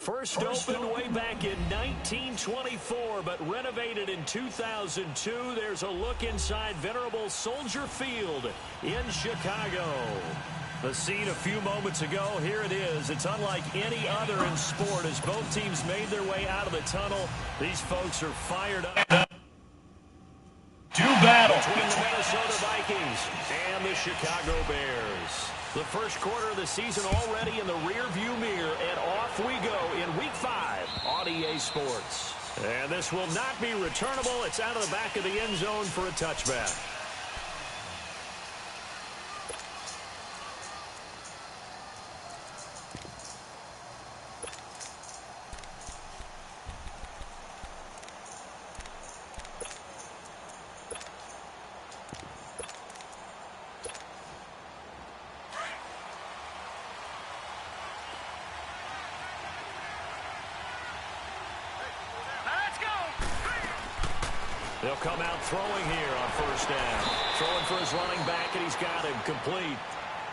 First opened way back in 1924, but renovated in 2002. There's a look inside venerable Soldier Field in Chicago. The scene a few moments ago, here it is. It's unlike any other in sport as both teams made their way out of the tunnel. These folks are fired up. To battle between the Minnesota Vikings and the Chicago Bears. The first quarter of the season already in the rearview mirror, and off we go in Week 5 on EA Sports. And this will not be returnable. It's out of the back of the end zone for a touchback. They'll come out throwing here on first down. Throwing for his running back, and he's got him complete.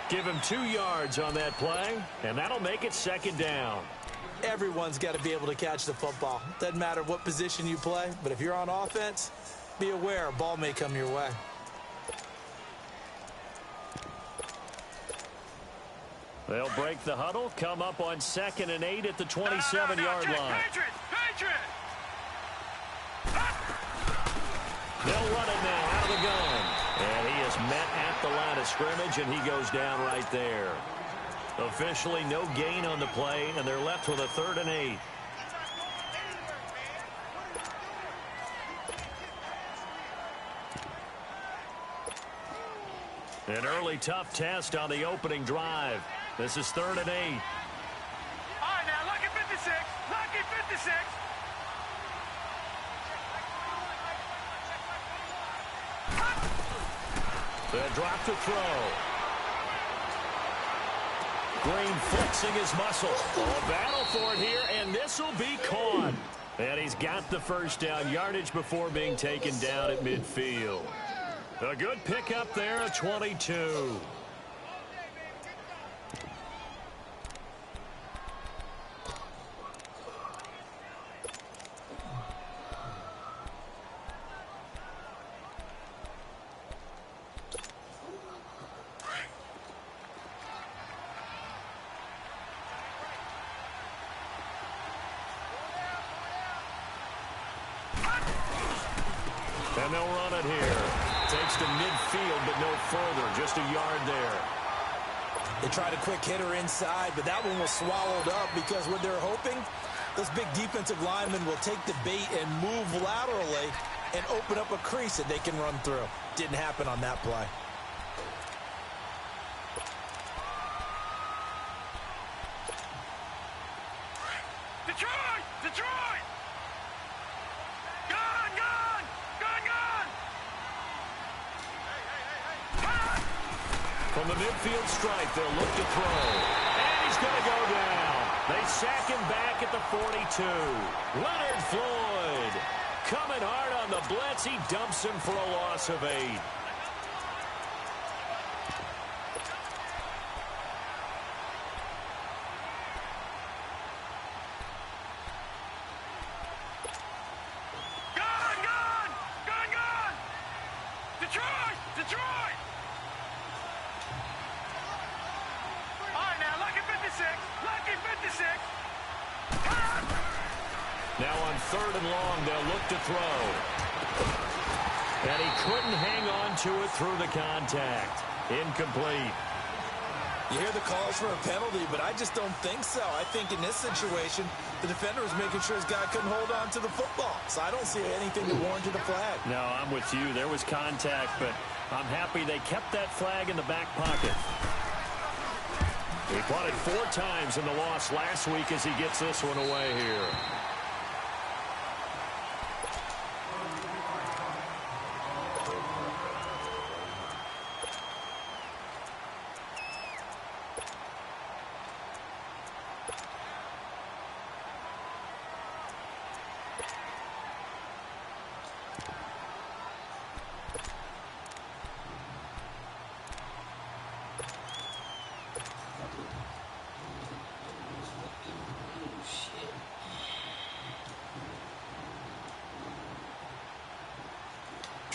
Give him 2 yards on that play, and that'll make it second down. Everyone's got to be able to catch the football. Doesn't matter what position you play, but if you're on offense, be aware a ball may come your way. They'll break the huddle, come up on 2nd and 8 at the 27-yard line. Patriot! They'll run it now out of the gun. And he is met at the line of scrimmage, and he goes down right there. Officially no gain on the play, and they're left with a 3rd and 8. An early tough test on the opening drive. This is 3rd and 8. All right, now, lucky 56. Lucky 56. They'll drop to throw. Green flexing his muscle. A battle for it here, and this will be caught. And he's got the first down yardage before being taken down at midfield. A good pickup there, a 22. And they'll run it here. Takes to midfield, but no further. Just a yard there. They tried a quick hitter inside, but that one was swallowed up because what they're hoping, this big defensive lineman will take the bait and move laterally and open up a crease that they can run through. Didn't happen on that play. Detroit! Detroit! From the midfield stripe, they'll look to throw. And he's going to go down. They sack him back at the 42. Leonard Floyd coming hard on the blitz. He dumps him for a loss of 8. Gone! Detroit! Detroit! Lucky 56. Now on 3rd and long, they'll look to throw. And he couldn't hang on to it through the contact. Incomplete. You hear the calls for a penalty, but I just don't think so. I think in this situation, the defender was making sure his guy couldn't hold on to the football. So I don't see anything that warranted a flag. No, I'm with you. There was contact, but I'm happy they kept that flag in the back pocket. He punted 4 times in the loss last week as he gets this one away here.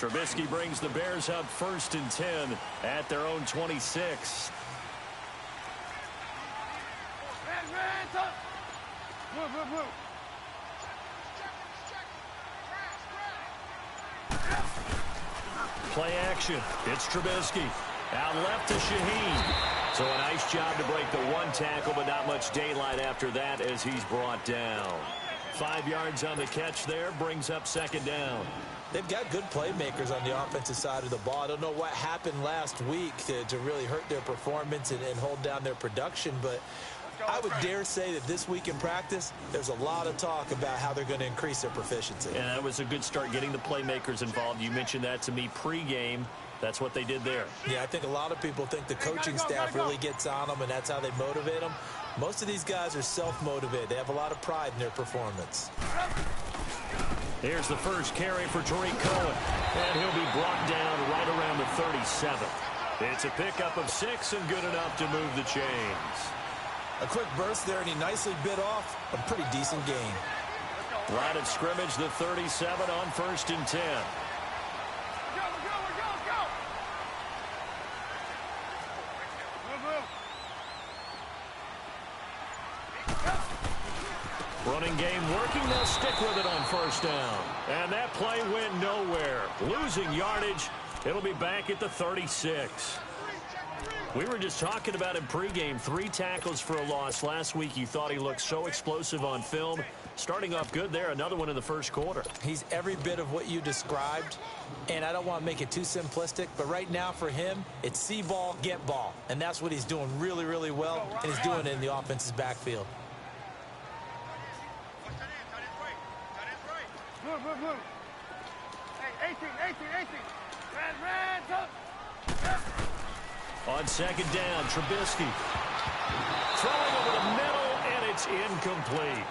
Trubisky brings the Bears up 1st and 10 at their own 26. Play action. It's Trubisky. Out left to Shaheen. So a nice job to break the one tackle, but not much daylight after that as he's brought down. 5 yards on the catch there, brings up 2nd down. They've got good playmakers on the offensive side of the ball. I don't know what happened last week to really hurt their performance and hold down their production, but I would dare say that this week in practice, there's a lot of talk about how they're going to increase their proficiency. And that was a good start getting the playmakers involved. You mentioned that to me pregame. That's what they did there. Yeah, I think a lot of people think the coaching staff really gets on them, and that's how they motivate them. Most of these guys are self-motivated. They have a lot of pride in their performance. Here's the first carry for Tariq Cohen, and he'll be brought down right around the 37. It's a pickup of 6 and good enough to move the chains. A quick burst there, and he nicely bit off a pretty decent gain. Line of scrimmage, the 37 on 1st and 10. Running game working. They'll stick with it on 1st down. And that play went nowhere. Losing yardage. It'll be back at the 36. We were just talking about him pregame. 3 tackles for a loss. Last week you thought he looked so explosive on film. Starting off good there. Another one in the 1st quarter. He's every bit of what you described. And I don't want to make it too simplistic, but right now for him, it's see ball, get ball. And that's what he's doing really, really well. And he's doing it in the offense's backfield. Move. Hey, 18. Red, On 2nd down, Trubisky. Throwing over the middle, and it's incomplete.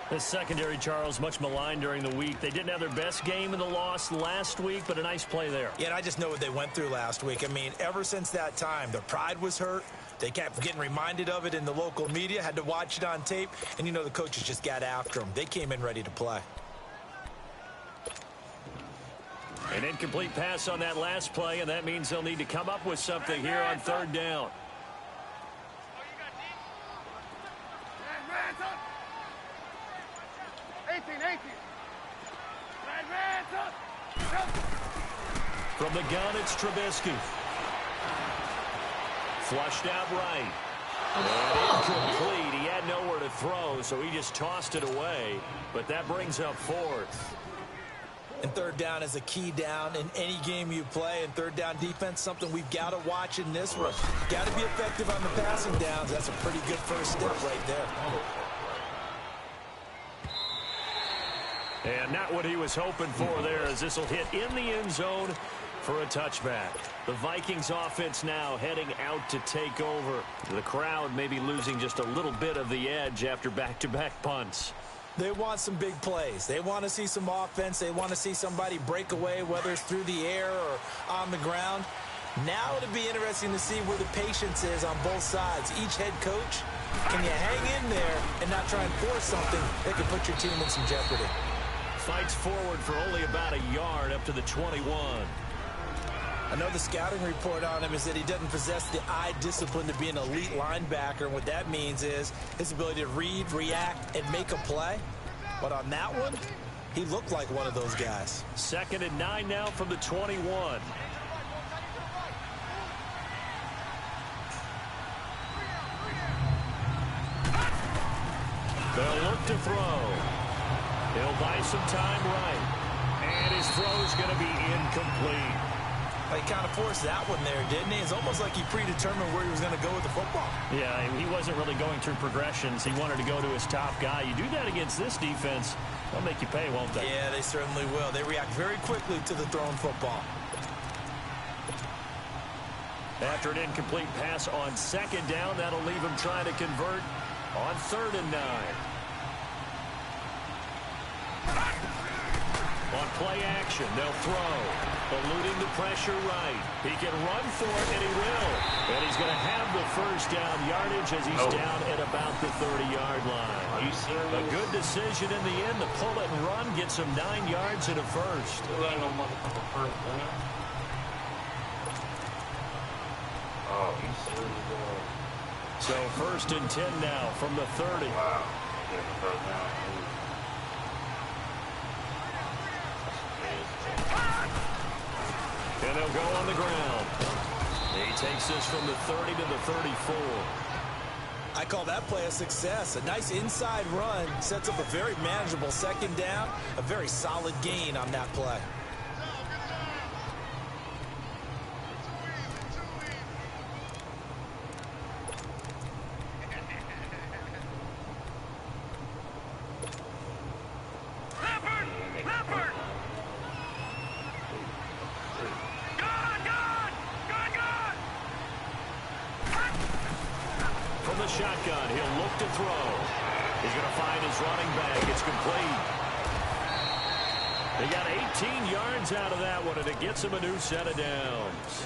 The secondary, Charles, much maligned during the week. They didn't have their best game in the loss last week, but a nice play there. Yeah, and I just know what they went through last week. I mean, ever since that time, their pride was hurt. They kept getting reminded of it in the local media, had to watch it on tape, and, you know, the coaches just got after them. They came in ready to play. An incomplete pass on that last play, and that means they'll need to come up with something here on 3rd down. 18. From the gun, it's Trubisky. Flushed out right. And incomplete. He had nowhere to throw, so he just tossed it away. But that brings up 4th. And 3rd down is a key down in any game you play. And 3rd down defense, something we've got to watch in this one. Got to be effective on the passing downs. That's a pretty good first step right there. And not what he was hoping for there, as this will hit in the end zone for a touchback. The Vikings offense now heading out to take over. The crowd maybe losing just a little bit of the edge after back-to-back punts. They want some big plays. They want to see some offense. They want to see somebody break away, whether it's through the air or on the ground. Now it'll be interesting to see where the patience is on both sides. Each head coach, can you hang in there and not try and force something that could put your team in some jeopardy? Fights forward for only about a yard up to the 21. I know the scouting report on him is that he doesn't possess the eye discipline to be an elite linebacker. And what that means is his ability to read, react, and make a play. But on that one, he looked like one of those guys. 2nd and 9 now from the 21. They'll look to throw. He'll buy some time right. And his throw's going to be incomplete. He kind of forced that one there, didn't he? It's almost like he predetermined where he was going to go with the football. Yeah, he wasn't really going through progressions. He wanted to go to his top guy. You do that against this defense, they'll make you pay, won't they? Yeah, they certainly will. They react very quickly to the thrown football. After an incomplete pass on 2nd down, that'll leave him trying to convert on 3rd and 9. On play action. They'll throw. Eluding the pressure right. He can run for it, and he will. And he's going to have the first down yardage as he's down at about the 30-yard line. Are you serious? A good decision in the end to pull it and run, gets him 9 yards and a first. Still ain't no motherfucker first, man. Oh, you serious? So first and 10 now from the 30. Wow. Yeah, the first down. And they'll go on the ground. He takes this from the 30 to the 34. I call that play a success. A nice inside run sets up a very manageable second down. A very solid gain on that play. Shotgun. He'll look to throw. He's going to find his running back. It's complete. They got 18 yards out of that one, and it gets him a new set of downs.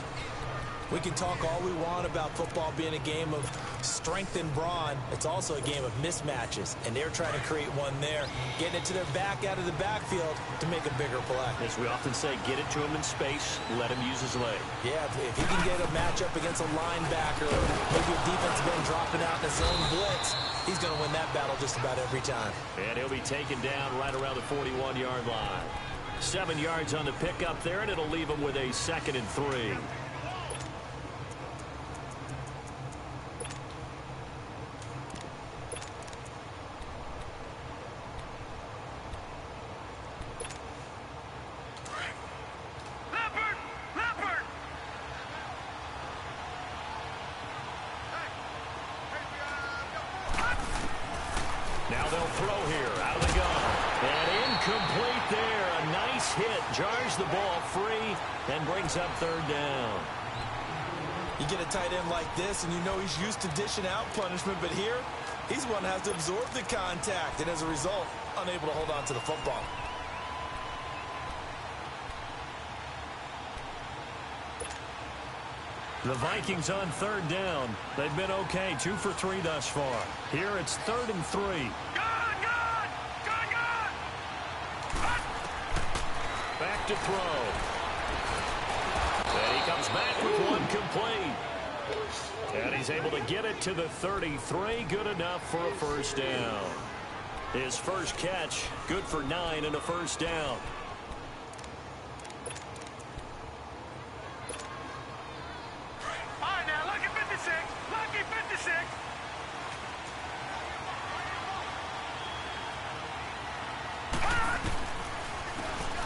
We can talk all we want about football being a game of strength and brawn. It's also a game of mismatches, and they're trying to create one there, getting it to their back out of the backfield to make a bigger play. As we often say, get it to him in space, let him use his leg. Yeah, if he can get a matchup against a linebacker, maybe a defensive end dropping out in his own blitz, he's going to win that battle just about every time. And he'll be taken down right around the 41-yard line. 7 yards on the pickup there, and it'll leave him with a 2nd and 3. Now they'll throw here out of the gun. And incomplete there. A nice hit. Jars the ball free and brings up 3rd down. You get a tight end like this, and you know he's used to dishing out punishment, but here, he's one that has to absorb the contact, and as a result, unable to hold on to the football. The Vikings on 3rd down. They've been okay, 2 for 3 thus far. Here it's 3rd and 3. Back to throw. And he comes back with one complete. And he's able to get it to the 33. Good enough for a first down. His first catch, good for 9 and a first down.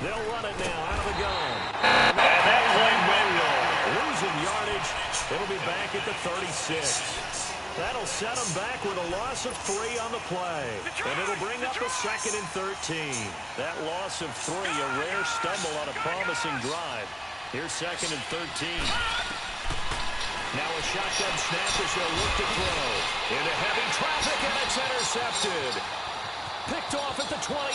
They'll run it now out of the gun. And that play will losing yardage. It'll be back at the 36. That'll set them back with a loss of 3 on the play. And it'll bring up a 2nd and 13. That loss of 3, a rare stumble on a promising drive. Here's 2nd and 13. Now a shotgun snap as they'll look to throw. Into heavy traffic, and it's intercepted. Picked off at the 28.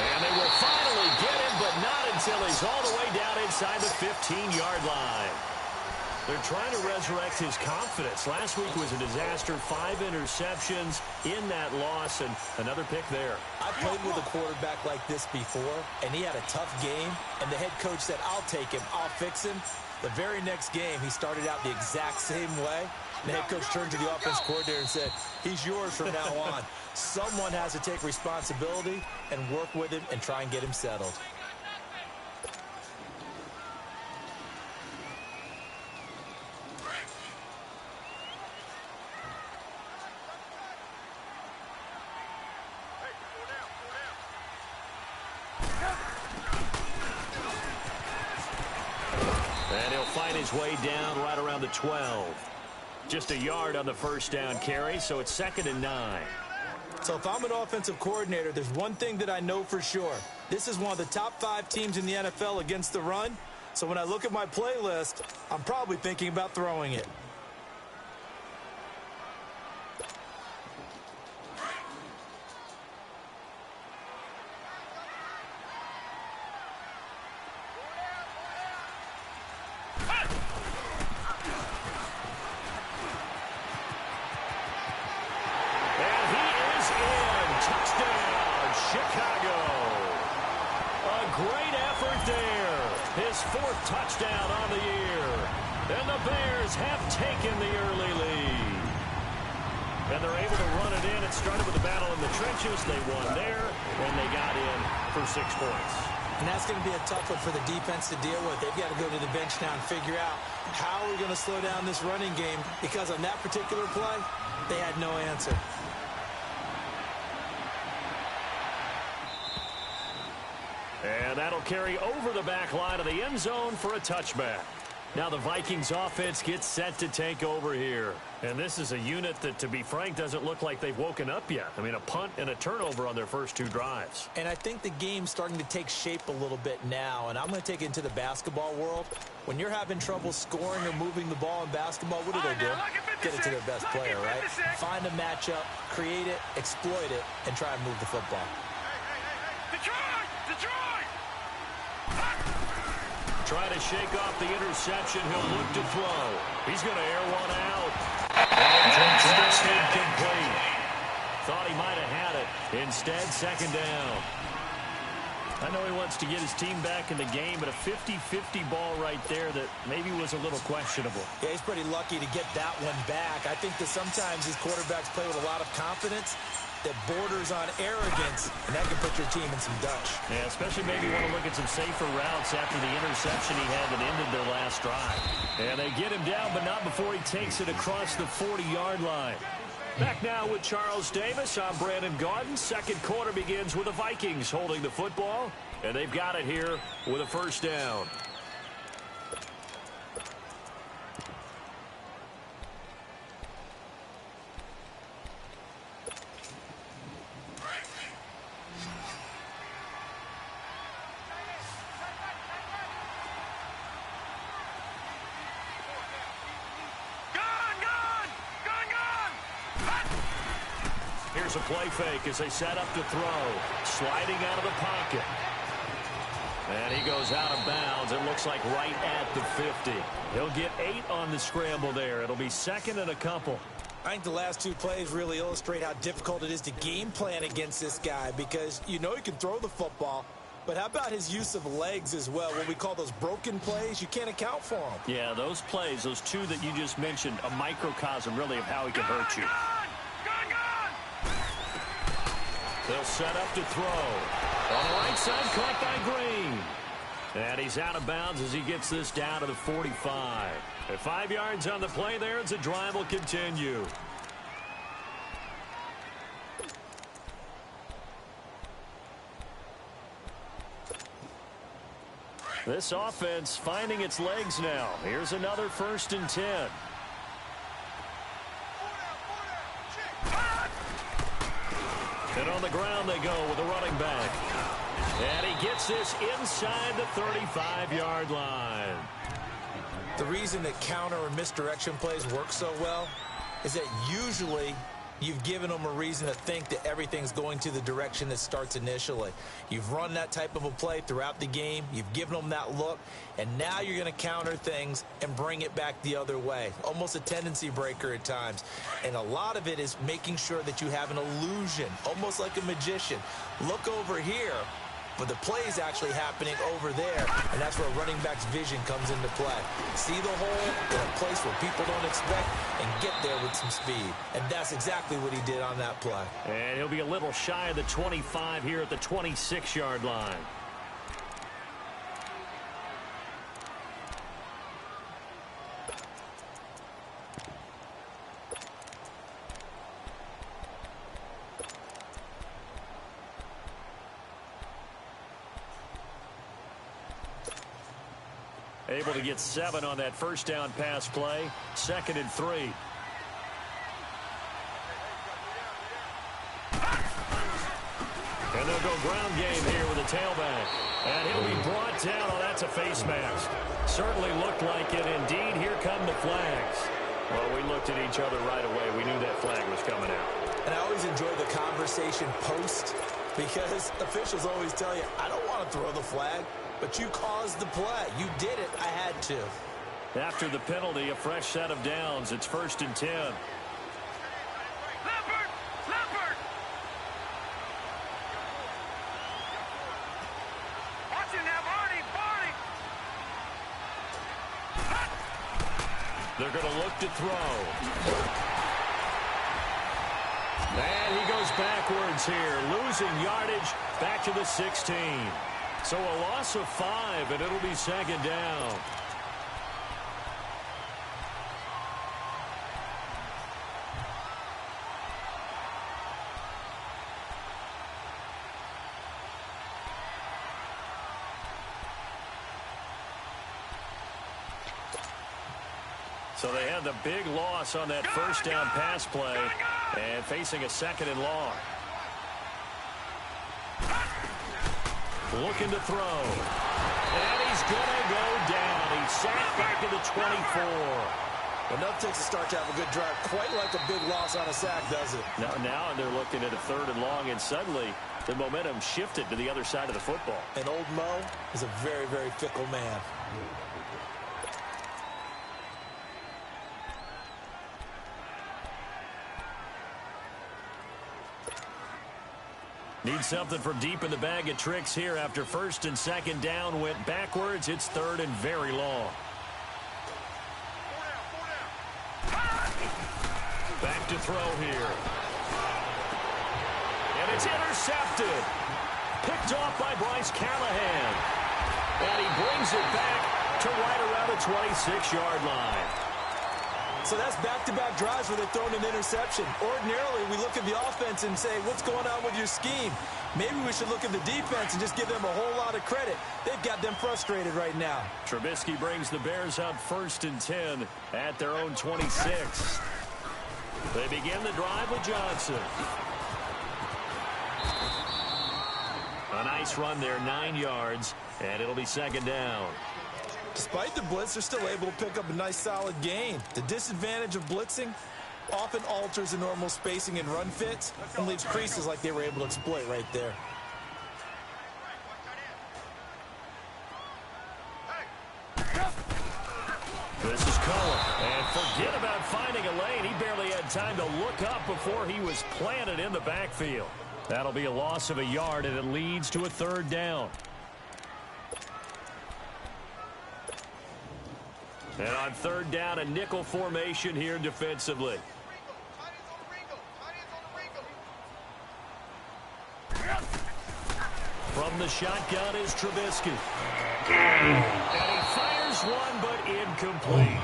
And they will finally get him, but not until he's all the way down inside the 15-yard line. They're trying to resurrect his confidence. Last week was a disaster. 5 interceptions in that loss, and another pick there. I played with a quarterback like this before, and he had a tough game, and the head coach said, I'll take him, I'll fix him. The very next game, he started out the exact same way. The head coach turned to the offense coordinator and said, he's yours from now on. Someone has to take responsibility and work with him and try and get him settled. And he'll find his way down right around the 12. Just a yard on the first down carry, so it's 2nd and 9. So if I'm an offensive coordinator, there's one thing that I know for sure. This is one of the top 5 teams in the NFL against the run. So when I look at my playlist, I'm probably thinking about throwing it. his 4th touchdown on the year. And the Bears have taken the early lead. And they're able to run it in. It started with a battle in the trenches. They won there, and they got in for 6 points. And that's going to be a tough one for the defense to deal with. They've got to go to the bench now and figure out how we're going to slow down this running game, because on that particular play, they had no answer. And that'll carry over the back line of the end zone for a touchback. Now the Vikings offense gets set to take over here. And this is a unit that, to be frank, doesn't look like they've woken up yet. I mean, a punt and a turnover on their first 2 drives. And I think the game's starting to take shape a little bit now. And I'm going to take it into the basketball world. When you're having trouble scoring or moving the ball in basketball, what do? Get it to their best player, right? Find a matchup, create it, exploit it, and try and move the football. Detroit! Try to shake off the interception. He'll look to throw. He's going to air one out. And incomplete. Thought he might have had it. Instead, 2nd down. I know he wants to get his team back in the game, but a 50-50 ball right there that maybe was a little questionable. Yeah, he's pretty lucky to get that one back. I think that sometimes these quarterbacks play with a lot of confidence that borders on arrogance, and that can put your team in some Dutch. Yeah, especially maybe want to look at some safer routes after the interception he had that ended their last drive. And they get him down, but not before he takes it across the 40-yard line. Back now with Charles Davis. I'm Brandon Gaudin. 2nd quarter begins with the Vikings holding the football, and they've got it here with a 1st down. Here's a play fake as they set up to throw. Sliding out of the pocket. And he goes out of bounds. It looks like right at the 50. He'll get 8 on the scramble there. It'll be 2nd and a couple. I think the last 2 plays really illustrate how difficult it is to game plan against this guy, because you know he can throw the football, but how about his use of legs as well? What we call those broken plays, you can't account for them. Yeah, those plays, those 2 that you just mentioned, a microcosm really of how he can hurt you. They'll set up to throw. On the right side, caught by Green. And he's out of bounds as he gets this down to the 45. At 5 yards on the play there, as the drive will continue. This offense finding its legs now. Here's another 1st and 10. And on the ground they go with a running back. And he gets this inside the 35-yard line. The reason that counter or misdirection plays work so well is that usually you've given them a reason to think that everything's going to the direction that starts initially. You've run that type of a play throughout the game. You've given them that look. And now you're going to counter things and bring it back the other way. Almost a tendency breaker at times. And a lot of it is making sure that you have an illusion, almost like a magician. Look over here, but the play is actually happening over there, and that's where running back's vision comes into play. See the hole in a place where people don't expect and get there with some speed. And that's exactly what he did on that play. And he'll be a little shy of the 25 here at the 26-yard line. Able to get 7 on that 1st down pass play. 2nd and 3. And they'll go ground game here with a tailback. And he'll be brought down. Oh, that's a face mask. Certainly looked like it. Indeed, here come the flags. Well, we looked at each other right away. We knew that flag was coming out. And I always enjoy the conversation post, because officials always tell you, I don't want to throw the flag. But you caused the play. You did it. I had to. After the penalty, a fresh set of downs. It's 1st and 10. Leopard! Watch him now, Barney! They're going to look to throw. And he goes backwards here, losing yardage back to the 16. So a loss of 5, and it'll be second down. So they had the big loss on that first down pass play and facing a second and long. Looking to throw. And he's going to go down. He's sacked back to the 24. Enough takes to start to have a good drive. Quite like a big loss on a sack, does it? Now they're looking at a third and long, and suddenly the momentum shifted to the other side of the football. And old Mo is a very, very fickle man. Need something from deep in the bag of tricks here after first and second down went backwards. It's third and very long. Back to throw here. And it's intercepted. Picked off by Bryce Callahan. And he brings it back to right around the 26-yard line. So that's back-to-back drives where they've thrown an interception. Ordinarily, we look at the offense and say, what's going on with your scheme? Maybe we should look at the defense and just give them a whole lot of credit. They've got them frustrated right now. Trubisky brings the Bears up first and 10 at their own 26. They begin the drive with Johnson. A nice run there, 9 yards, and it'll be second down. Despite the blitz, they're still able to pick up a nice solid gain. The disadvantage of blitzing often alters the normal spacing and run fits and leaves creases like they were able to exploit right there. This is Cullen, and forget about finding a lane. He barely had time to look up before he was planted in the backfield. That'll be a loss of a yard, and it leads to a third down. And on third down, a nickel formation here defensively. From the shotgun is Trubisky. And he fires one, but incomplete.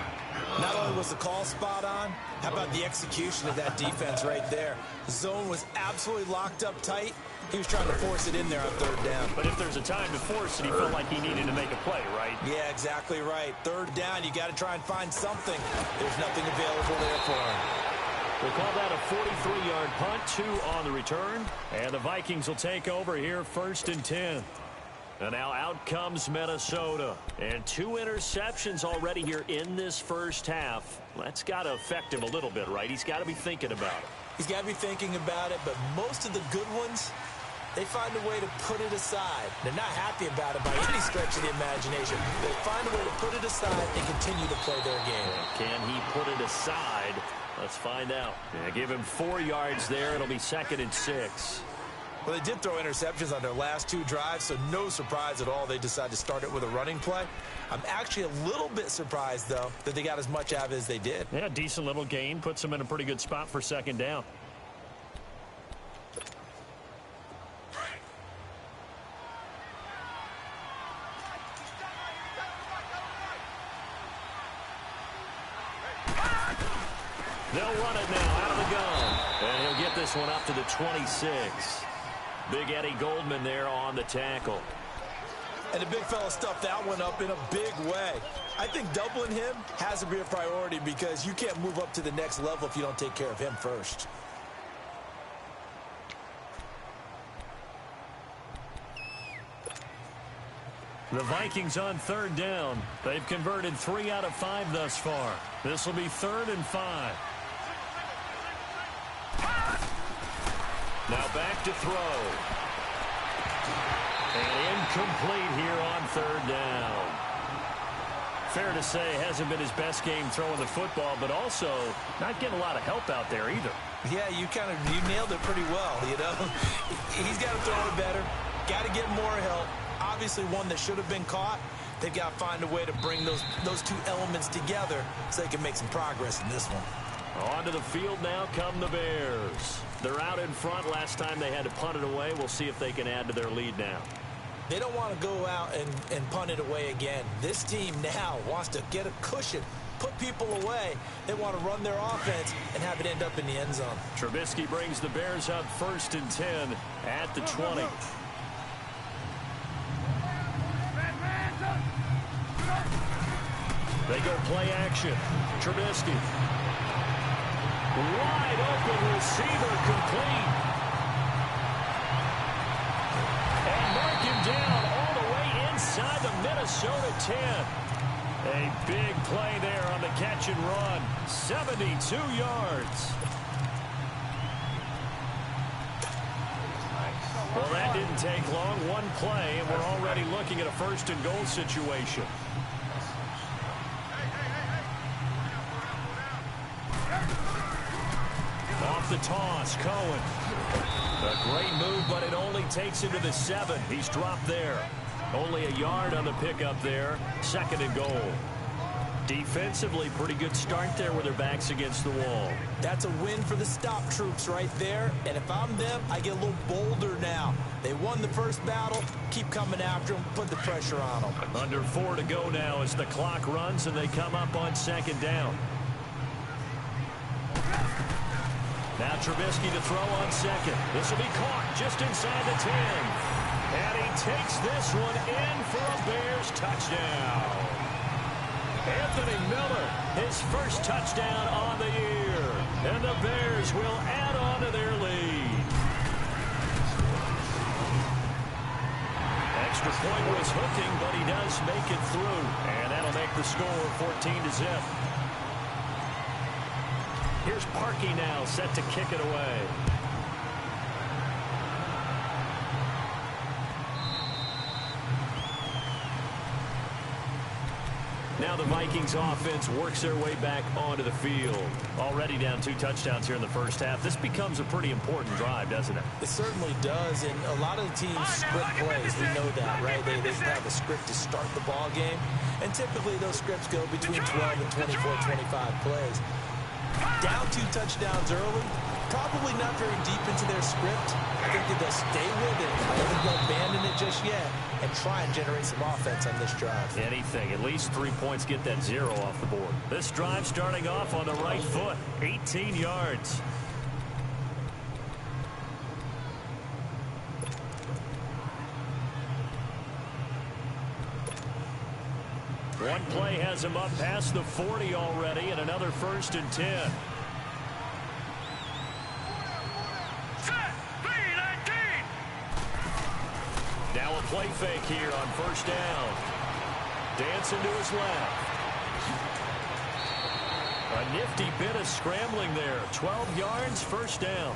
Not only was the call spot on, how about the execution of that defense right there? The zone was absolutely locked up tight. He was trying to force it in there on third down. But if there's a time to force it, he felt like he needed to make a play, right? Yeah, exactly right. Third down, you got to try and find something. There's nothing available there for him. We'll call that a 43-yard punt, 2 on the return. And the Vikings will take over here first and 10. And now out comes Minnesota. And 2 interceptions already here in this first half. That's got to affect him a little bit, right? He's got to be thinking about it. He's got to be thinking about it, but most of the good ones, they find a way to put it aside. They're not happy about it by any stretch of the imagination. They find a way to put it aside and continue to play their game. Can he put it aside? Let's find out. Yeah, give him 4 yards there. It'll be second and 6. Well, they did throw interceptions on their last 2 drives, so no surprise at all they decided to start it with a running play. I'm actually a little bit surprised, though, that they got as much out of it as they did. Yeah, decent little gain. Puts them in a pretty good spot for second down. They'll run it now out of the gun. And he'll get this one up to the 26. Big Eddie Goldman there on the tackle. And the big fella stuffed that one up in a big way. I think doubling him has to be a priority because you can't move up to the next level if you don't take care of him first. The Vikings on third down. They've converted 3 out of 5 thus far. This will be third and 5. Now back to throw. And incomplete here on third down. Fair to say, hasn't been his best game throwing the football, but also not getting a lot of help out there either. Yeah, you nailed it pretty well, you know. He's got to throw it better, got to get more help. Obviously one that should have been caught. They've got to find a way to bring those two elements together so they can make some progress in this one. Onto the field now come the Bears. They're out in front. Last time they had to punt it away. We'll see if they can add to their lead now. They don't want to go out and punt it away again. This team now wants to get a cushion, put people away. They want to run their offense and have it end up in the end zone. Trubisky brings the Bears up 1st and 10 at the 20. They go play action. Trubisky. Wide open receiver complete. And mark him down all the way inside the Minnesota 10. A big play there on the catch and run. 72 yards. Well, that didn't take long. One play, and we're already looking at a 1st and goal situation. Off the toss, Cohen. A great move, but it only takes him to the 7. He's dropped there. Only a yard on the pickup there. 2nd and goal. Defensively, pretty good start there with their backs against the wall. That's a win for the stop troops right there. And if I'm them, I get a little bolder now. They won the first battle. Keep coming after them. Put the pressure on them. Under 4 to go now as the clock runs and they come up on 2nd down. Now Trubisky to throw on 2nd. This will be caught just inside the 10. And he takes this one in for a Bears touchdown. Anthony Miller, his first touchdown on the year. And the Bears will add on to their lead. Extra point was hooking, but he does make it through. And that'll make the score 14-0. Here's Parkey now, set to kick it away. Now the Vikings offense works their way back onto the field. Already down 2 touchdowns here in the first half. This becomes a pretty important drive, doesn't it? It certainly does, and a lot of the teams script plays. We know that, right? They have a script to start the ball game, and typically those scripts go between 12 and 24, 25 plays. Down 2 touchdowns early, probably not very deep into their script. I think that they'll stay with it. I don't think they'll abandon it just yet and try and generate some offense on this drive. Anything, at least 3 points, get that 0 off the board. This drive starting off on the right foot, 18 yards. One play has him up past the 40 already, and another 1st and 10. Now a play fake here on 1st down. Dancing to his left. A nifty bit of scrambling there. 12 yards, 1st down.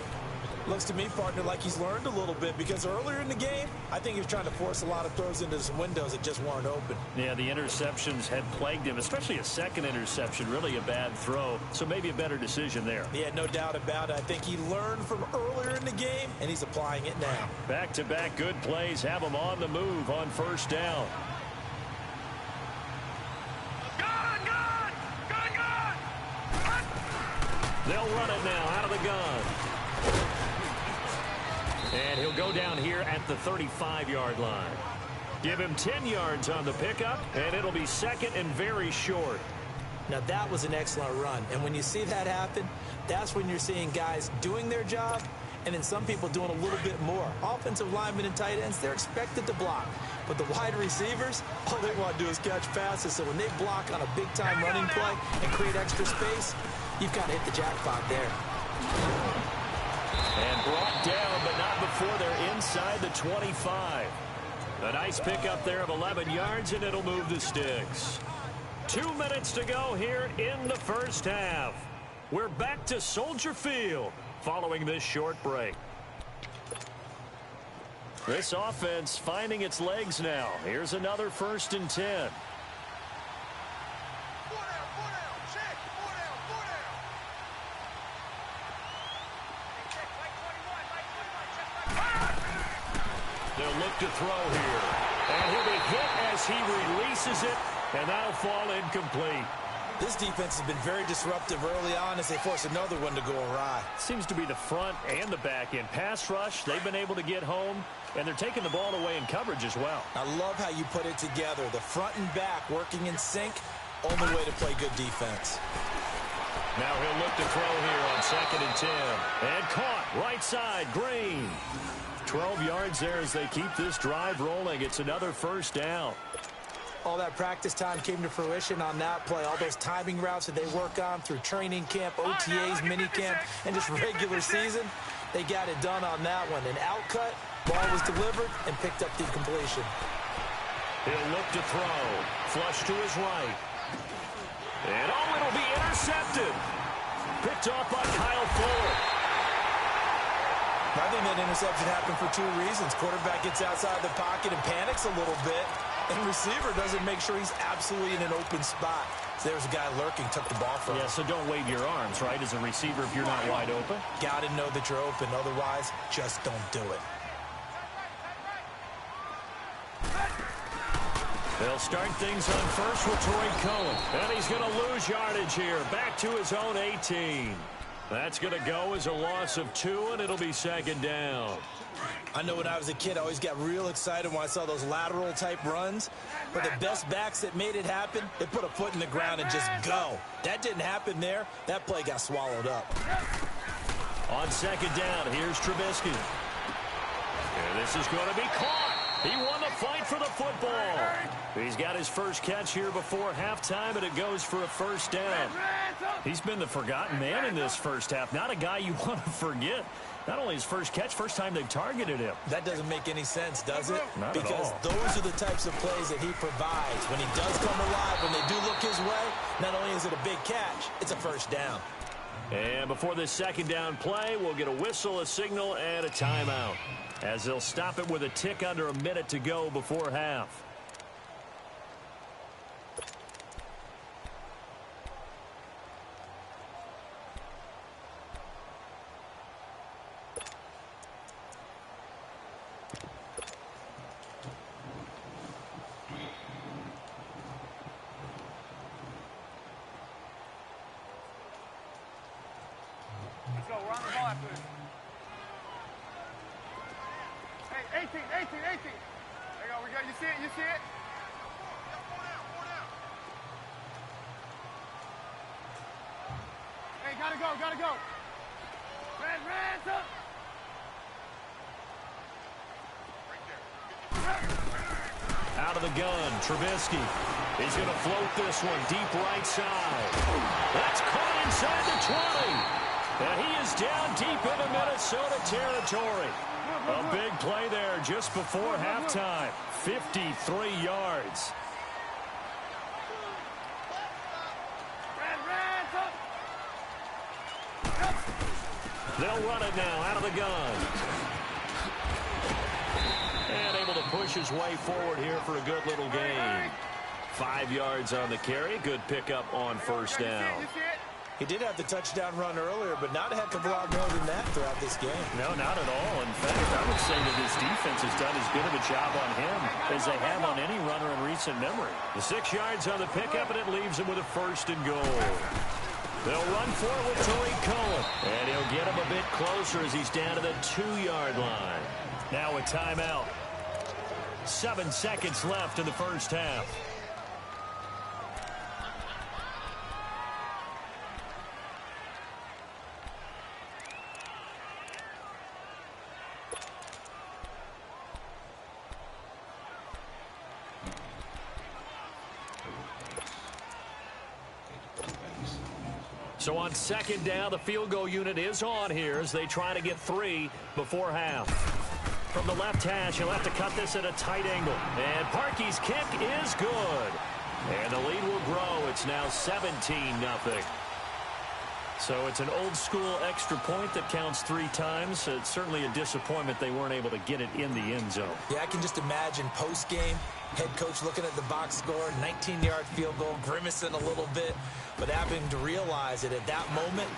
Looks to me, partner, like he's learned a little bit, because earlier in the game, I think he was trying to force a lot of throws into some windows that just weren't open. Yeah, the interceptions had plagued him, especially a 2nd interception, really a bad throw, so maybe a better decision there. Yeah, no doubt about it. I think he learned from earlier in the game, and he's applying it now. Back-to-back good plays have him on the move on 1st down. They'll run it now out of the gun. And he'll go down here at the 35-yard line. Give him 10 yards on the pickup, and it'll be 2nd and very short. Now, that was an excellent run. And when you see that happen, that's when you're seeing guys doing their job, and then some people doing a little bit more. Offensive linemen and tight ends, they're expected to block. But the wide receivers, all they want to do is catch passes. So when they block on a big-time running play and create extra space, you've got to hit the jackpot there. And brought down, but not before they're inside the 25. A nice pickup there of 11 yards, and it'll move the sticks. 2 minutes to go here in the first half. We're back to Soldier Field following this short break. This offense finding its legs now. Here's another 1st and 10. They'll look to throw here. And he'll be hit as he releases it, and that'll fall incomplete. This defense has been very disruptive early on as they force another one to go awry. Seems to be the front and the back end. Pass rush, they've been able to get home, and they're taking the ball away in coverage as well. I love how you put it together. The front and back working in sync, only way to play good defense. Now he'll look to throw here on 2nd and 10. And caught, right side, Green. 12 yards there as they keep this drive rolling. It's another first down. All that practice time came to fruition on that play. All those timing routes that they work on through training camp, OTAs, minicamp, and just regular season, they got it done on that one. An out cut, ball was delivered, and picked up the completion. He'll look to throw. Flush to his right. And it'll be intercepted. Picked off by Kyle Fuller. I think that interception happened for two reasons. Quarterback gets outside the pocket and panics a little bit, and receiver doesn't make sure he's absolutely in an open spot. So there's a guy lurking, took the ball from him. Yeah, so don't wave your arms, right, as a receiver if you're not wide open. Got to know that you're open. Otherwise, just don't do it. They'll start things on first with Torrey Cohen. And he's going to lose yardage here. Back to his own 18. That's going to go as a loss of 2, and it'll be 2nd down. I know when I was a kid, I always got real excited when I saw those lateral-type runs. But the best backs that made it happen, they put a foot in the ground and just go. That didn't happen there. That play got swallowed up. On 2nd down, here's Trubisky. And this is going to be caught. He won the fight for the football. He's got his first catch here before halftime, and it goes for a first down. He's been the forgotten man in this first half. Not a guy you want to forget. Not only his first catch, first time they've targeted him. That doesn't make any sense, does it? Not because at all. Those are the types of plays that he provides. When he does come alive, when they do look his way, not only is it a big catch, it's a first down. And before this 2nd down play, we'll get a whistle, a signal, and a timeout, as they'll stop it with a tick under a minute to go before half. Let's go. We're on the ball after this. Hey, 18. There you go. We go. You see it? You see it? Hey, gotta go. Red, up. Out of the gun, Trubisky. He's going to float this one deep right side. That's caught inside the 20. And he is down deep into Minnesota territory. A big play there just before halftime. 53 yards. They'll run it now out of the gun. And able to push his way forward here for a good little gain. 5 yards on the carry. Good pickup on first down. He did have the touchdown run earlier, but not a heck of a lot more than that throughout this game. No, not at all. In fact, I would say that his defense has done as good of a job on him as they have on any runner in recent memory. The 6 yards on the pickup, and it leaves him with a 1st and goal. They'll run for it with Torrey Cohen. And he'll get him a bit closer as he's down to the 2-yard line. Now a timeout. 7 seconds left in the first half. So on 2nd down, the field goal unit is on here as they try to get 3 before half. From the left hash, he'll have to cut this at a tight angle. And Parkey's kick is good. And the lead will grow. It's now 17-0. So it's an old-school extra point that counts 3 times. It's certainly a disappointment they weren't able to get it in the end zone. Yeah, I can just imagine post-game, head coach looking at the box score, 19-yard field goal, grimacing a little bit, but having to realize that at that moment,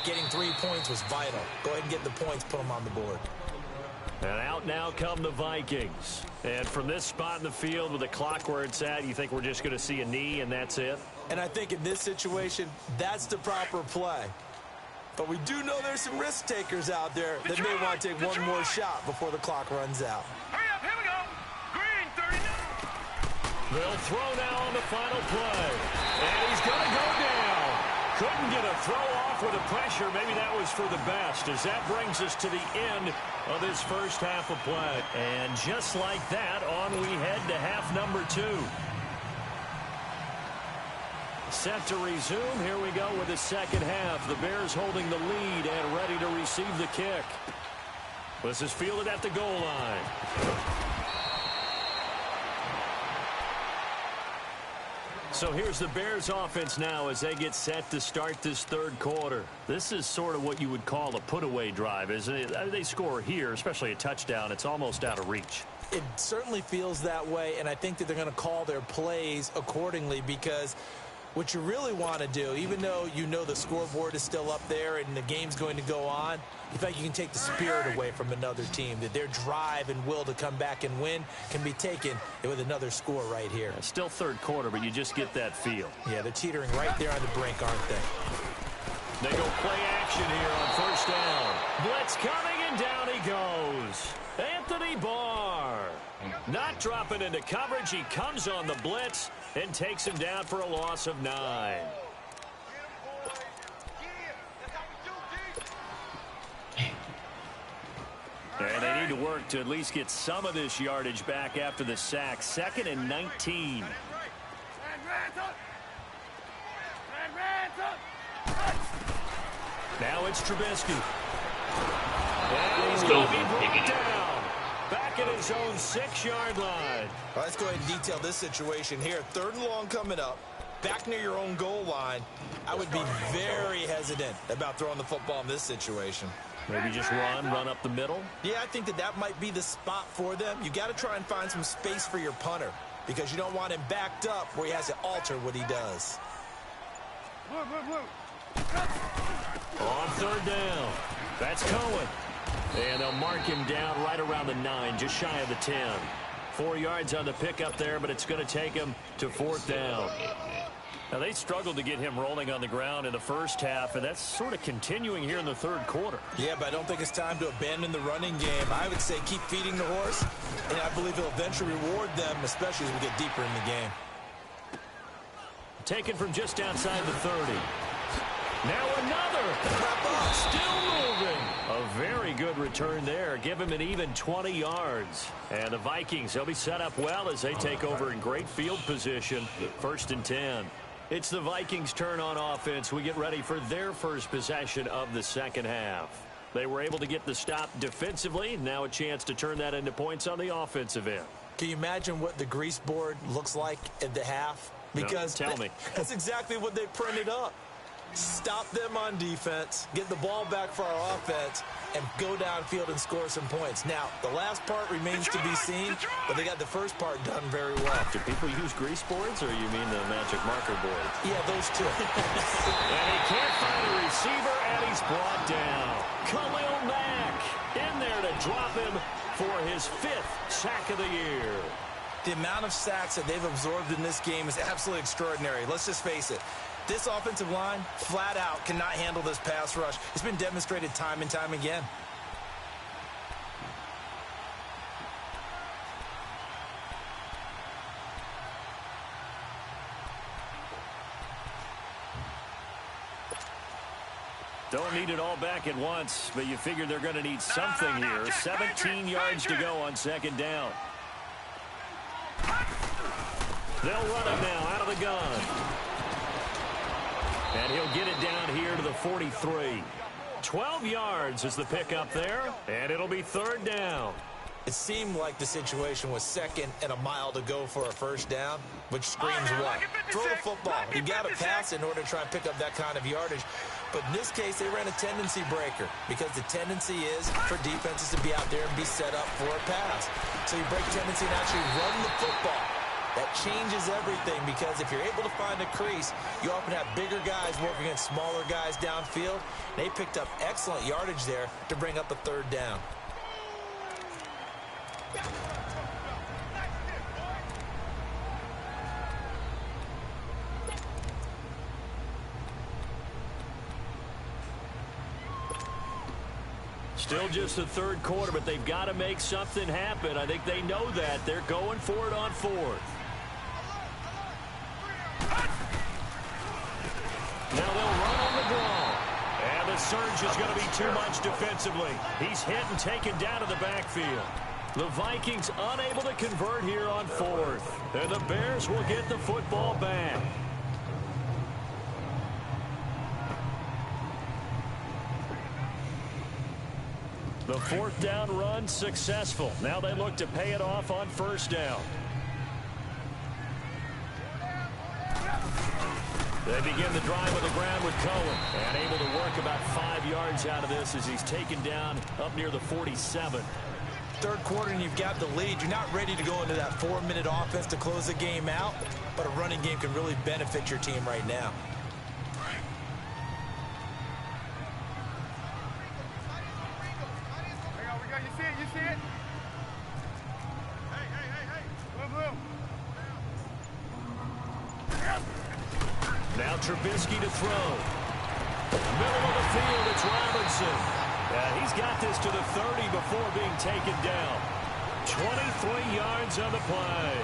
getting 3 points was vital. Go ahead and get the points, put them on the board. And out now come the Vikings. And from this spot in the field with the clock where it's at, you think we're just going to see a knee and that's it? And I think in this situation, that's the proper play. But we do know there's some risk takers out there that may want to take one more shot before the clock runs out. Hurry up, here we go. Green, 39. They'll throw now on the final play. And he's going to go down. Couldn't get a throw off with the pressure. Maybe that was for the best, as that brings us to the end of this first half of play. And just like that, on we head to half number 2. Set to resume. Here we go with the second half. The Bears holding the lead and ready to receive the kick. This is fielded at the goal line. So here's the Bears offense now as they get set to start this third quarter. This is sort of what you would call a put-away drive, isn't it? They score here, especially a touchdown. It's almost out of reach. It certainly feels that way, and I think that they're going to call their plays accordingly, because what you really want to do, even though you know the scoreboard is still up there and the game's going to go on, in fact, you can take the spirit away from another team, that their drive and will to come back and win can be taken with another score right here. It's still third quarter, but you just get that feel. Yeah, they're teetering right there on the brink, aren't they? They go play action here on first down. Blitz coming, and down he goes. Anthony Barr. Not dropping into coverage. He comes on the blitz and takes him down for a loss of 9. And they need to work to at least get some of this yardage back after the sack. 2nd and 19. Now it's Trubisky. And he's going to be brought down. Back at his own 6-yard line. Well, let's go ahead and detail this situation here. 3rd and long coming up. Back near your own goal line. I would be very hesitant about throwing the football in this situation. Maybe just run up the middle? Yeah, I think that might be the spot for them. You got to try and find some space for your punter, because you don't want him backed up where he has to alter what he does. On 3rd down. That's Cohen. And they'll mark him down right around the 9, just shy of the 10. 4 yards on the pickup there, but it's going to take him to 4th down. Now, they struggled to get him rolling on the ground in the first half, and that's sort of continuing here in the third quarter. Yeah, but I don't think it's time to abandon the running game. I would say keep feeding the horse, and I believe he'll eventually reward them, especially as we get deeper in the game. Taken from just outside the 30. Now another. Still moving. A very good return there. Give him an even 20 yards. And the Vikings, they'll be set up well as they take over in great field position. 1st and 10. It's the Vikings' turn on offense. We get ready for their first possession of the second half. They were able to get the stop defensively. Now a chance to turn that into points on the offensive end. Can you imagine what the grease board looks like at the half? Because no, tell me. That's exactly what they printed up. Stop them on defense, get the ball back for our offense, and go downfield and score some points. Now, the last part remains to be seen, but they got the first part done very well. Do people use grease boards, or you mean the magic marker board? Yeah, those two. And he can't find a receiver, and he's brought down. Khalil Mack in there to drop him for his 5th sack of the year. The amount of sacks that they've absorbed in this game is absolutely extraordinary. Let's just face it. This offensive line, flat out, cannot handle this pass rush. It's been demonstrated time and time again. Don't need it all back at once, but you figure they're going to need something here. 17 yards to go on 2nd down. They'll run him now out of the gun. And he'll get it down here to the 43. 12 yards is the pickup there, and it'll be 3rd down. It seemed like the situation was 2nd and a mile to go for a 1st down, which screams what? Throw the football. You got to pass in order to try and pick up that kind of yardage. But in this case, they ran a tendency breaker, because the tendency is for defenses to be out there and be set up for a pass. So you break tendency and actually run the football. That changes everything, because if you're able to find a crease, you often have bigger guys working against smaller guys downfield. They picked up excellent yardage there to bring up a 3rd down. Still just the third quarter, but they've got to make something happen. I think they know that. They're going for it on fourth. Now they'll run on the draw. And the surge is going to be too much defensively. He's hit and taken down to the backfield. The Vikings unable to convert here on fourth. And the Bears will get the football back. The fourth down run successful. Now they look to pay it off on first down. They begin the drive on the ground with Cohen. And able to work about 5 yards out of this as he's taken down up near the 47. Third quarter and you've got the lead. You're not ready to go into that 4-minute offense to close the game out. But a running game can really benefit your team right now. You see it? Hey. Blue. Now Trubisky to throw. Middle of the field, it's Robinson. He's got this to the 30 before being taken down. 23 yards on the play.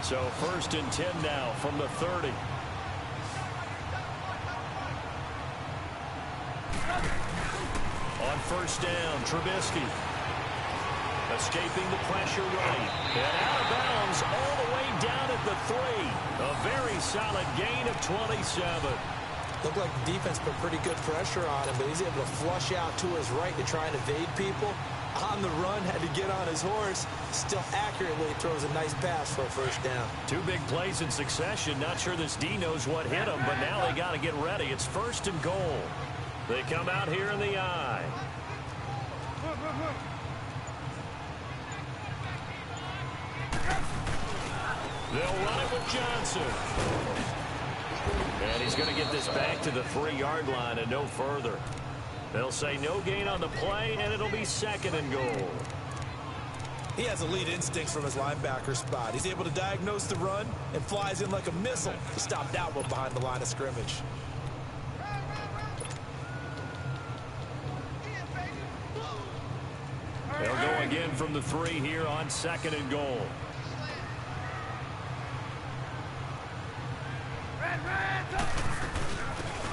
So 1st and 10 now from the 30. On first down, Trubisky. Escaping the pressure right. And out of bounds all the way down at the 3. A very solid gain of 27. Looked like the defense put pretty good pressure on him, but he's able to flush out to his right to try and evade people. On the run, had to get on his horse. Still accurately throws a nice pass for a first down. 2 big plays in succession. Not sure this D knows what hit him, but now they got to get ready. It's 1st and goal. They come out here in the I. They'll run it with Johnson. And he's going to get this back to the 3-yard line and no further. They'll say no gain on the play, and it'll be 2nd and goal. He has elite instincts from his linebacker spot. He's able to diagnose the run and flies in like a missile to stop that one behind the line of scrimmage. They'll go again from the 3 here on 2nd and goal.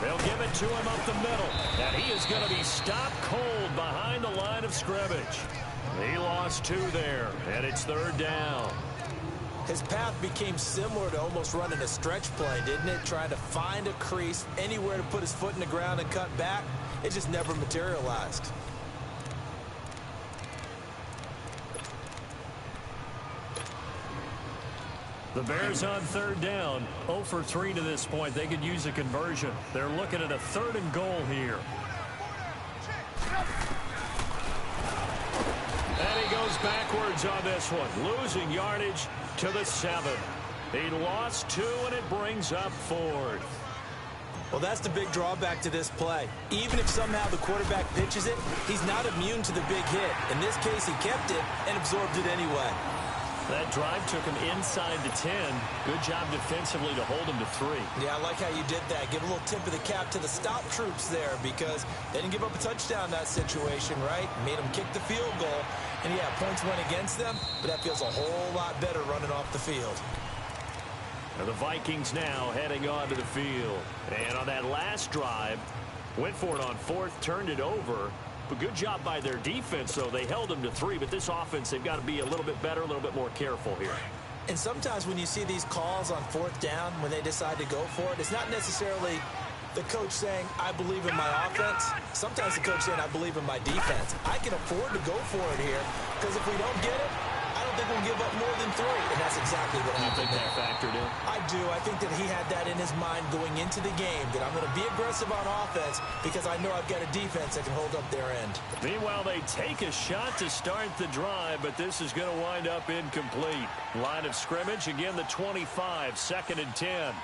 They'll give it to him up the middle. And he is going to be stopped cold behind the line of scrimmage. He lost 2 there, and it's 3rd down. His path became similar to almost running a stretch play, didn't it? Trying to find a crease, anywhere to put his foot in the ground and cut back. It just never materialized. The Bears on 3rd down, 0 for 3 to this point. They could use a conversion. They're looking at a 3rd and goal here. And he goes backwards on this one, losing yardage to the 7. He lost 2, and it brings up 4th. Well, that's the big drawback to this play. Even if somehow the quarterback pitches it, he's not immune to the big hit. In this case, he kept it and absorbed it anyway. That drive took him inside the 10. Good job defensively to hold him to 3. Yeah, I like how you did that. Give a little tip of the cap to the stop troops there because they didn't give up a touchdown in that situation, right? Made them kick the field goal. And, yeah, points went against them, but that feels a whole lot better running off the field. And the Vikings now heading onto the field. And on that last drive, went for it on 4th, turned it over. But good job by their defense, though. They held them to 3, but this offense, they've got to be a little bit better, a little bit more careful here. And sometimes when you see these calls on 4th down, when they decide to go for it, it's not necessarily the coach saying, I believe in my offense. Sometimes the coach saying, I believe in my defense. I can afford to go for it here because if we don't get it, I don't think we'll give up more than 3. And that's exactly what happened. You think that factored in? I do. I think that he had that in his mind going into the game, that I'm going to be aggressive on offense because I know I've got a defense that can hold up their end. Meanwhile, they take a shot to start the drive, but this is going to wind up incomplete. Line of scrimmage, again, the 25, 2nd and 10.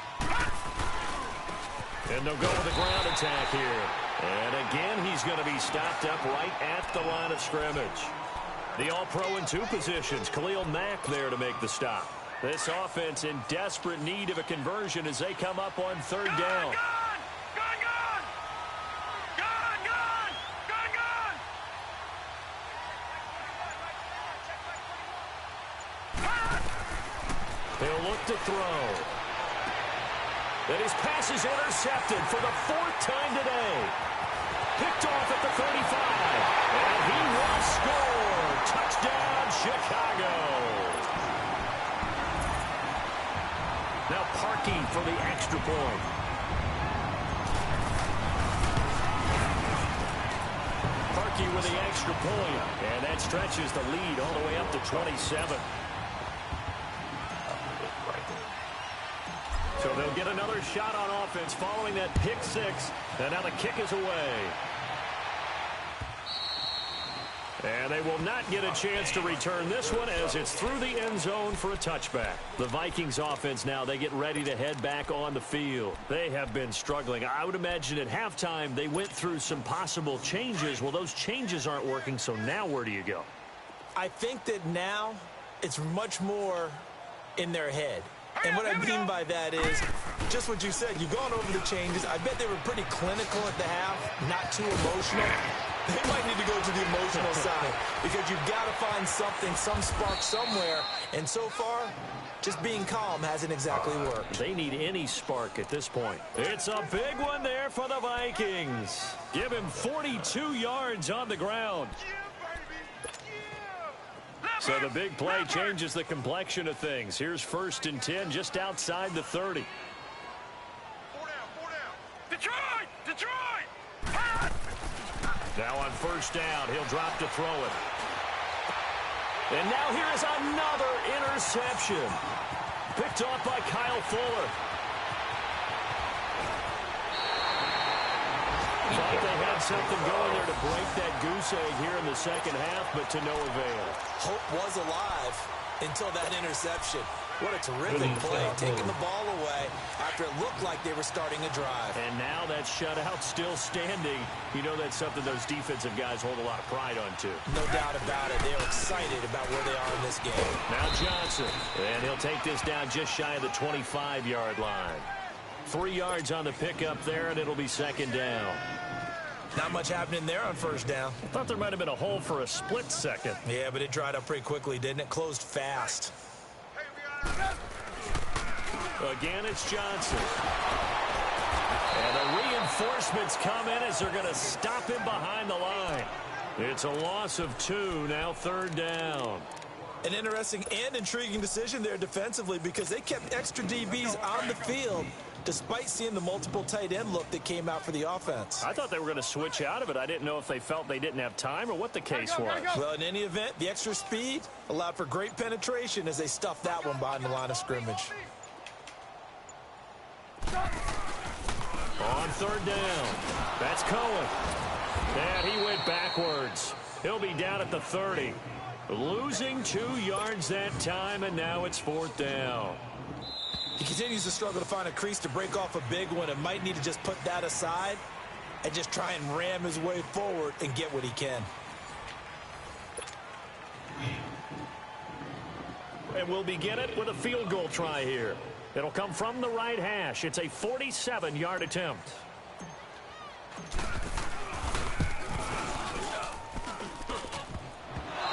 And they'll go with a ground attack here. And again, he's going to be stopped up right at the line of scrimmage. The All-Pro in 2 positions. Khalil Mack there to make the stop. This offense in desperate need of a conversion as they come up on 3rd down. He'll look to throw. And his pass is intercepted for the 4th time today. Picked off at the 35. And he will score. Touchdown, Chicago. Now Parkey for the extra point. Parkey with the extra point. And that stretches the lead all the way up to 27. So they'll get another shot on offense following that pick 6. And now the kick is away. And they will not get a chance to return this one as it's through the end zone for a touchback. The Vikings offense now, they get ready to head back on the field. They have been struggling. I would imagine at halftime they went through some possible changes. Well, those changes aren't working, so now where do you go? I think that now it's much more in their head. And what I mean by that is just what you said. You've gone over the changes. I bet they were pretty clinical at the half, not too emotional. They might need to go to the emotional side because you've got to find something, some spark somewhere. And so far, just being calm hasn't exactly worked. They need any spark at this point. It's a big one there for the Vikings. Give him 42 yards on the ground. So the big play changes the complexion of things. Here's 1st and 10 just outside the 30. 4 down. Detroit! Detroit! Now on 1st down, he'll drop to throw it. And now here is another interception. Picked off by Kyle Fuller. Thought they had something going there to break that goose egg here in the 2nd half, but to no avail. Hope was alive until that interception. What a terrific play, taking the ball away after it looked like they were starting a drive. And now that shutout still standing. You know that's something those defensive guys hold a lot of pride on, too. No doubt about it. They're excited about where they are in this game. Now Johnson, and he'll take this down just shy of the 25-yard line. 3 yards on the pickup there, and it'll be 2nd down. Not much happening there on 1st down. I thought there might have been a hole for a split second. Yeah, but it dried up pretty quickly, didn't it? Closed fast. Again, it's Johnson. And the reinforcements come in as they're going to stop him behind the line. It's a loss of 2, now 3rd down. An interesting and intriguing decision there defensively because they kept extra DBs on the field despite seeing the multiple tight end look that came out for the offense. I thought they were going to switch out of it. I didn't know if they felt they didn't have time or what the case was. Well, in any event, the extra speed allowed for great penetration as they stuffed that one behind the line of scrimmage. On 3rd down, that's Cohen. And he went backwards. He'll be down at the 30. Losing 2 yards that time, and now it's 4th down. He continues to struggle to find a crease to break off a big one and might need to just put that aside and just try and ram his way forward and get what he can. And we'll begin it with a field goal try here. It'll come from the right hash. It's a 47-yard attempt.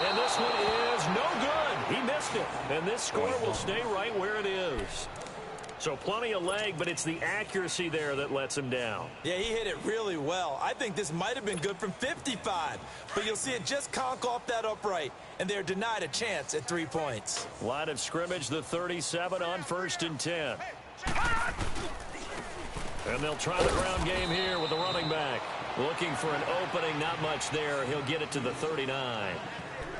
And this one is no good. He missed it. And this score will stay right where it is. So plenty of leg, but it's the accuracy there that lets him down. Yeah, he hit it really well. I think this might have been good from 55. But you'll see it just conk off that upright, and they're denied a chance at 3 points. Line of scrimmage, the 37 on 1st and 10. And they'll try the ground game here with the running back. Looking for an opening, not much there. He'll get it to the 39.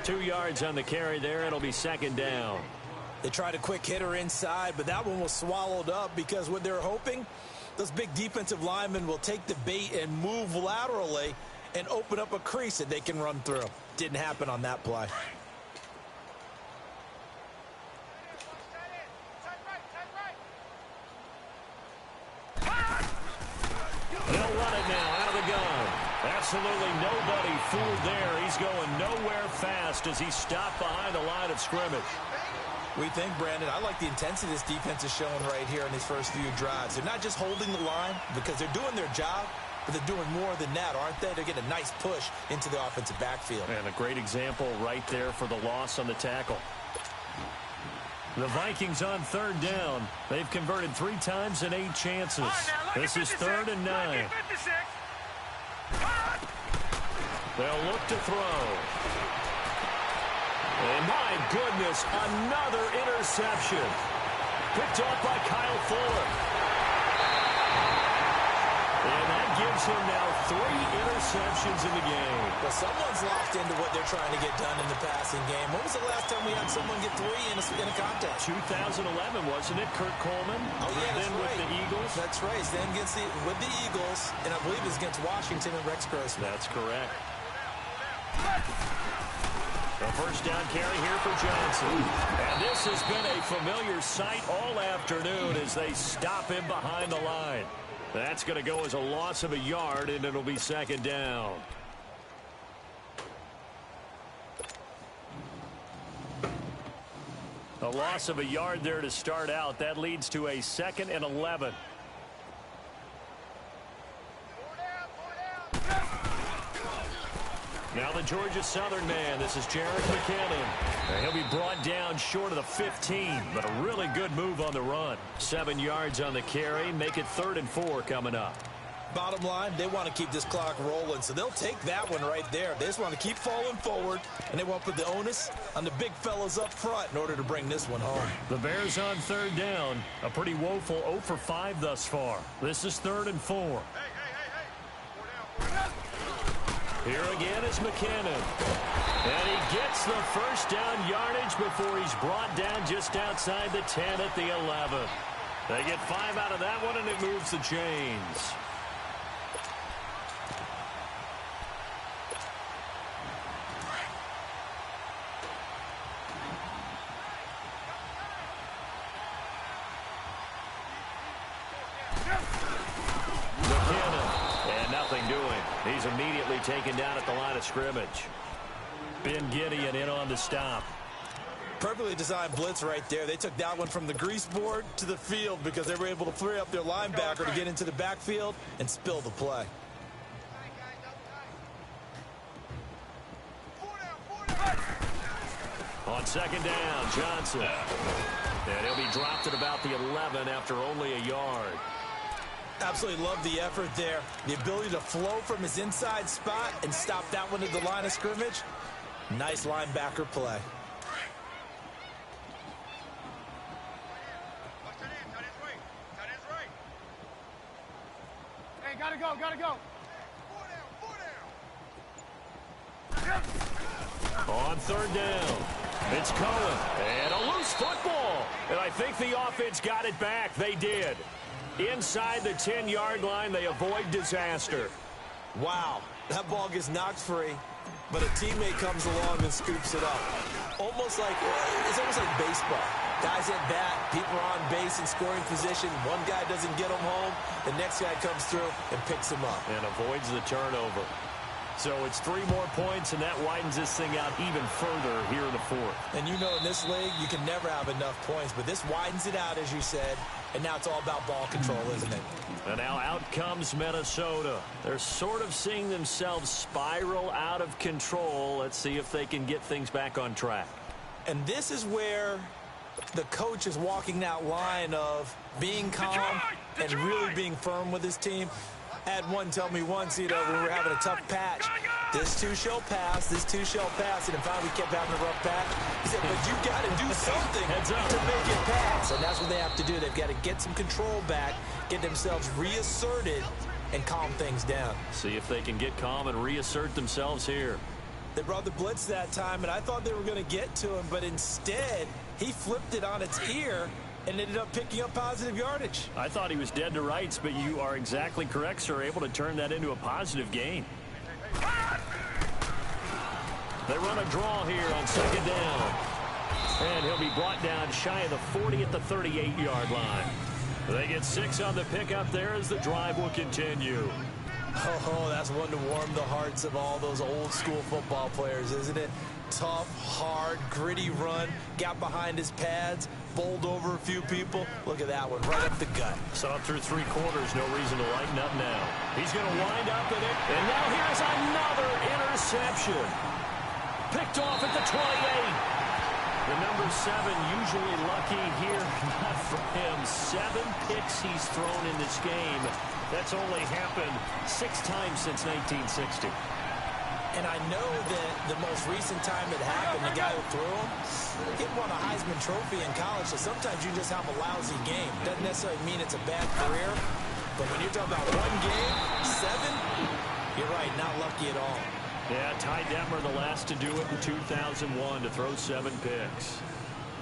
2 yards on the carry there. It'll be 2nd down. They tried a quick hitter inside, but that one was swallowed up because what they're hoping, those big defensive linemen will take the bait and move laterally and open up a crease that they can run through. Didn't happen on that play. They'll run it now out of the gun. That's Absolutely nobody fooled there. He's going nowhere fast as he stopped behind the line of scrimmage. We think, Brandon, I like the intensity this defense is showing right here in these first few drives. They're not just holding the line because they're doing their job, but they're doing more than that, aren't they? They're getting a nice push into the offensive backfield. And a great example right there for the loss on the tackle. The Vikings on third down. They've converted 3 times in 8 chances. This is 3rd and 9. They'll look to throw. And my goodness, another interception. Picked off by Kyle Fuller. And that gives him now 3 interceptions in the game. Well, someone's locked into what they're trying to get done in the passing game. When was the last time we had someone get 3 in a contest? 2011, wasn't it? Kurt Coleman? Oh, yeah, that's then right. with the Eagles? That's right. Then with the Eagles, and I believe it's against Washington and Rex Grossman. That's correct. A first down carry here for Johnson. And this has been a familiar sight all afternoon as they stop him behind the line. That's going to go as a loss of a yard, and it'll be 2nd down. A loss of a yard there to start out. That leads to a 2nd and 11. Now the Georgia Southern man. This is Jarek McKinnon. And he'll be brought down short of the 15, but a really good move on the run. 7 yards on the carry. Make it 3rd and 4 coming up. Bottom line, they want to keep this clock rolling, so they'll take that one right there. They just want to keep falling forward, and they want to put the onus on the big fellas up front in order to bring this one home. The Bears on 3rd down. A pretty woeful 0 for 5 thus far. This is 3rd and 4. Here again is McKinnon. And he gets the first down yardage before he's brought down just outside the 10 at the 11. They get 5 out of that one, and it moves the chains. He's immediately taken down at the line of scrimmage. Ben Gideon in on the stop. Perfectly designed blitz right there. They took that one from the grease board to the field because they were able to free up their linebacker to get into the backfield and spill the play. On 2nd down, Johnson. And he'll be dropped at about the 11 after only a yard. Absolutely love the effort there. The ability to flow from his inside spot and stop that one at the line of scrimmage. Nice linebacker play. Hey, gotta go, gotta go. On 3rd down, it's Cohen. And a loose football. And I think the offense got it back. They did. Inside the 10-yard line, they avoid disaster. Wow, that ball gets knocked free, but a teammate comes along and scoops it up. It's almost like baseball. Guys at bat, people are on base in scoring position. One guy doesn't get them home. The next guy comes through and picks him up. And avoids the turnover. So it's 3 more points, and that widens this thing out even further here in the 4th. And you know in this league, you can never have enough points, but this widens it out, as you said, and now it's all about ball control, isn't it? And now out comes Minnesota. They're sort of seeing themselves spiral out of control. Let's see if they can get things back on track. And this is where the coach is walking that line of being calm and really being firm with his team. I had one tell me once, when we were having a tough patch, this too shall pass, and if finally we kept having a rough patch, he said, but you got to do something to make it pass. And that's what they have to do. They've got to get some control back, get themselves reasserted, and calm things down. See if they can get calm and reassert themselves here. They brought the blitz that time, and I thought they were going to get to him, but instead, he flipped it on its ear and ended up picking up positive yardage. I thought he was dead to rights, but you are exactly correct, sir. Able to turn that into a positive gain. They run a draw here on 2nd down. And he'll be brought down shy of the 40 at the 38-yard line. They get 6 on the pickup there as the drive will continue. Oh, that's one to warm the hearts of all those old school football players, isn't it? Tough, hard, gritty run, got behind his pads, bowled over a few people. Look at that one, right up the gut. Saw through 3 quarters, no reason to lighten up now. He's going to wind up in it, and now here's another interception. Picked off at the 28. The number 7 usually lucky here, not for him. 7 picks he's thrown in this game. That's only happened 6 times since 1960. And I know that the most recent time it happened, the guy who threw him, he won a Heisman Trophy in college, so sometimes you just have a lousy game. Doesn't necessarily mean it's a bad career, but when you're talking about 1 game, 7, you're right, not lucky at all. Yeah, Ty Detmer the last to do it in 2001 to throw 7 picks.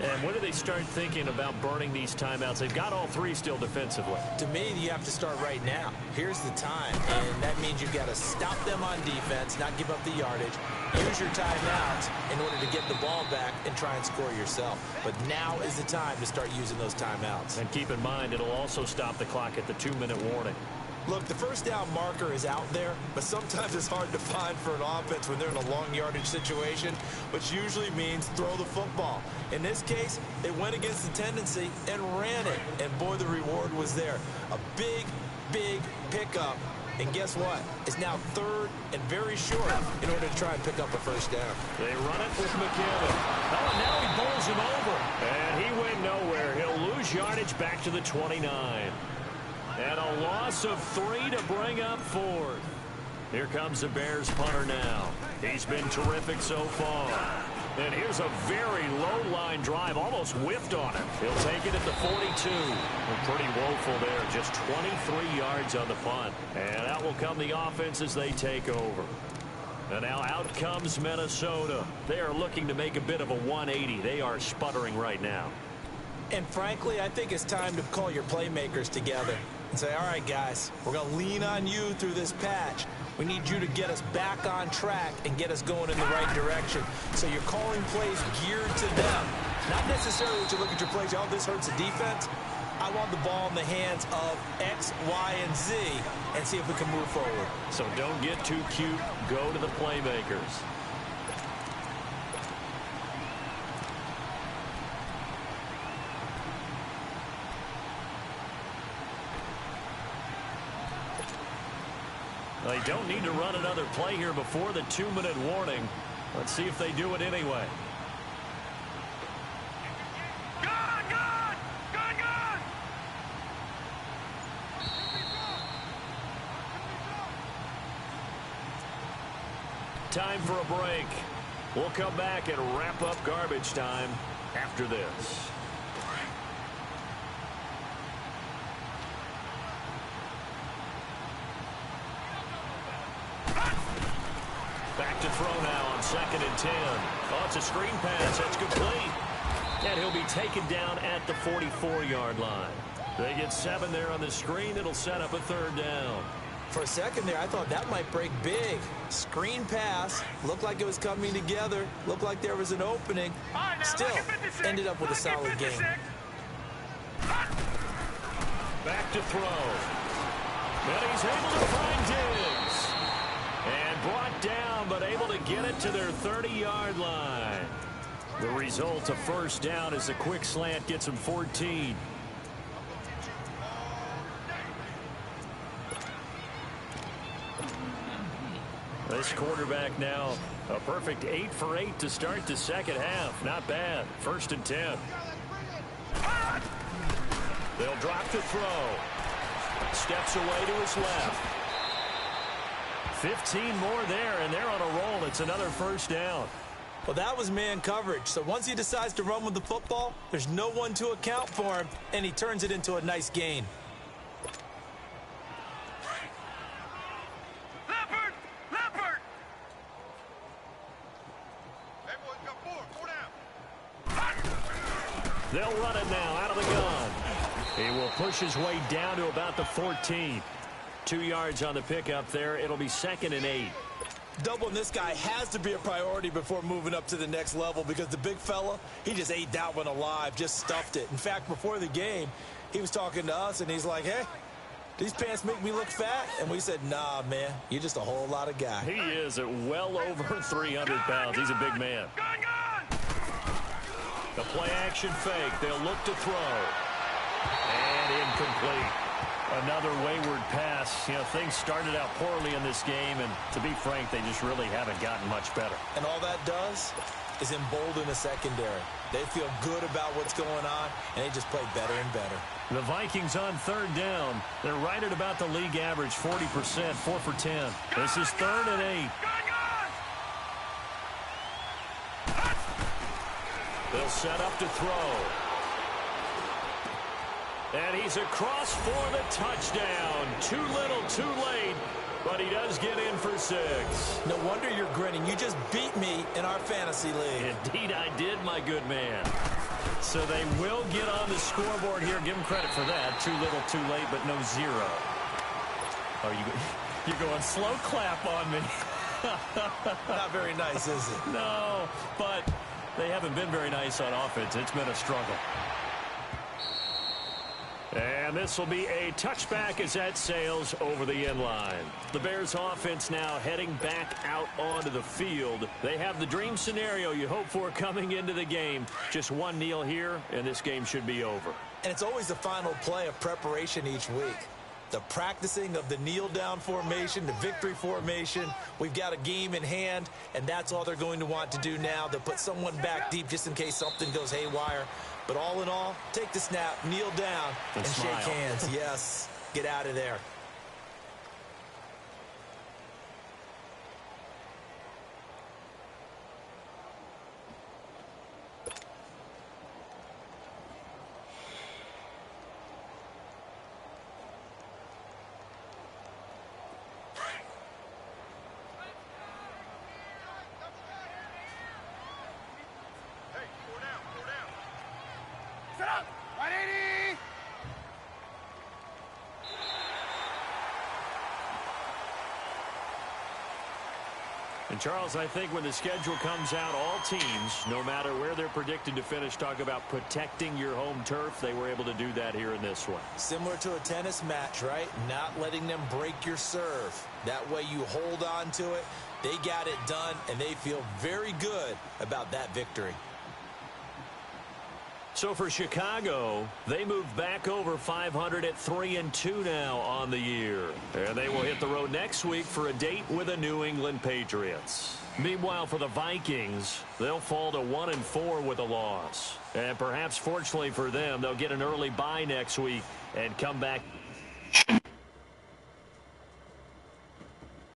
And when do they start thinking about burning these timeouts? They've got all 3 still defensively. To me, you have to start right now. Here's the time, and that means you've got to stop them on defense, not give up the yardage, use your timeouts in order to get the ball back and try and score yourself. But now is the time to start using those timeouts. And keep in mind, it'll also stop the clock at the 2-minute warning. Look, the first down marker is out there, but sometimes it's hard to find for an offense when they're in a long yardage situation, which usually means throw the football. In this case, they went against the tendency and ran it, and boy, the reward was there. A big, big pickup, and guess what? It's now 3rd and very short in order to try and pick up a first down. They run it with McKinnon. Oh, and now he bowls him over, and he went nowhere. He'll lose yardage back to the 29. And a loss of 3 to bring up 4th. Here comes the Bears punter now. He's been terrific so far. And here's a very low-line drive, almost whiffed on it. He'll take it at the 42. Pretty woeful there, just 23 yards on the punt. And out will come the offense as they take over. And now out comes Minnesota. They are looking to make a bit of a 180. They are sputtering right now. And frankly, I think it's time to call your playmakers together and say, all right, guys, we're going to lean on you through this patch. We need you to get us back on track and get us going in the right direction. So you're calling plays geared to them. Not necessarily that you look at your plays, oh, this hurts the defense. I want the ball in the hands of X, Y, and Z and see if we can move forward. So don't get too cute. Go to the playmakers. They don't need to run another play here before the 2-minute warning. Let's see if they do it anyway. Time for a break. We'll come back and wrap up garbage time after this. Back to throw now on 2nd and 10. Oh, it's a screen pass. That's complete. And he'll be taken down at the 44-yard line. They get 7 there on the screen. It'll set up a 3rd down. For a second there, I thought that might break big. Screen pass. Looked like it was coming together. Looked like there was an opening. Still, ended up with a solid game. Back to throw. And he's able to find Diggs. And brought down, but able to get it to their 30-yard line. The result, a 1st down, as the quick slant gets him 14. This quarterback now, a perfect 8 for 8 to start the second half. Not bad. 1st and 10. They'll drop the throw. Steps away to his left. 15 more there, and they're on a roll. It's another 1st down. Well, that was man coverage. So once he decides to run with the football, there's no one to account for him, and he turns it into a nice gain. They'll run it now out of the gun. He will push his way down to about the 14. 2 yards on the pickup there. It'll be 2nd and 8. Doubling this guy has to be a priority before moving up to the next level, because the big fella, he just ate that one alive, just stuffed it. In fact, before the game, he was talking to us, and he's like, hey, these pants make me look fat. And we said, nah, man, you're just a whole lot of guy. He is at well over 300 pounds. He's a big man. The play action fake. They'll look to throw. And incomplete. Another wayward pass. You know, things started out poorly in this game, and to be frank, they just really haven't gotten much better. And all that does is embolden the secondary. They feel good about what's going on, and they just play better and better. The Vikings on third down. They're right at about the league average, 40%, 4 for 10. This is 3rd and 8. They'll set up to throw. And he's across for the touchdown. Too little, too late, but he does get in for 6. No wonder you're grinning. You just beat me in our fantasy league. Indeed I did, my good man. So they will get on the scoreboard here. Give them credit for that. Too little, too late, but no 0. Oh, you're going slow clap on me. Not very nice, is it? No, but they haven't been very nice on offense. It's been a struggle. And this will be a touchback as that sails over the end line. The Bears offense now heading back out onto the field. They have the dream scenario you hope for coming into the game. Just one kneel here, and this game should be over. And it's always the final play of preparation each week. The practicing of the kneel-down formation, the victory formation. We've got a game in hand, and that's all they're going to want to do now. They'll put someone back deep just in case something goes haywire. But all in all, take the snap, kneel down, and shake hands. Yes, get out of there. Set up! 180! And, Charles, I think when the schedule comes out, all teams, no matter where they're predicted to finish, talk about protecting your home turf. They were able to do that here in this one. Similar to a tennis match, right? Not letting them break your serve. That way you hold on to it. They got it done, and they feel very good about that victory. So for Chicago, they move back over 500 at 3-2 now on the year. And they will hit the road next week for a date with the New England Patriots. Meanwhile, for the Vikings, they'll fall to 1-4 with a loss. And perhaps fortunately for them, they'll get an early bye next week and come back.